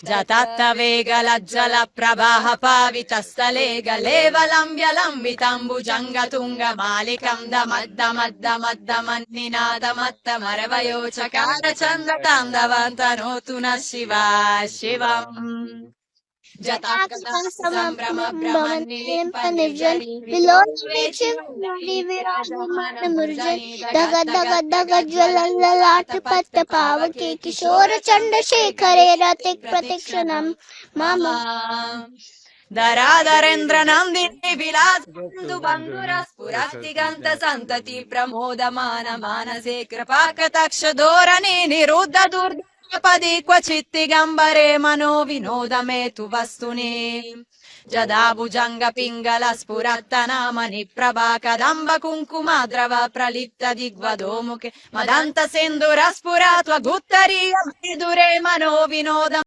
జతత్తవేగలజ్జల ప్రవాహ పావితస్థలే గలేవలంబ్యలంబితంబుజంగతుంగ మాలికం దమద్దమద్దమద్దమన్నినాదమత్తమరవయోచకార చందతాందవంతనోతు న శివా శివం సంభ్రమ జ్వలలాట పావకే కిశోర చంద్రశేఖరే రతిక్ ప్రతిక్షణం మమ ధరాధరేంద్ర నందిని విలాసు బంధుర స్ఫురతిగంత సంతతి ప్రమోదమాన మానసే కృపాకటాక్ష ధోరణి నిరుద్ధ దుర్గపది క్వచిత్తిగంబరే మనో వినోదమేతు వస్తుని జదాభుజంగ పింగళ స్ఫురత్తనామని ప్రభా కదంబ కుంకుమ ద్రవ ప్రలిప్త దిగ్వదోముఖే మదంత సింధుర స్ఫురాత్వ గుత్తరీయ దురే మనో వినోదం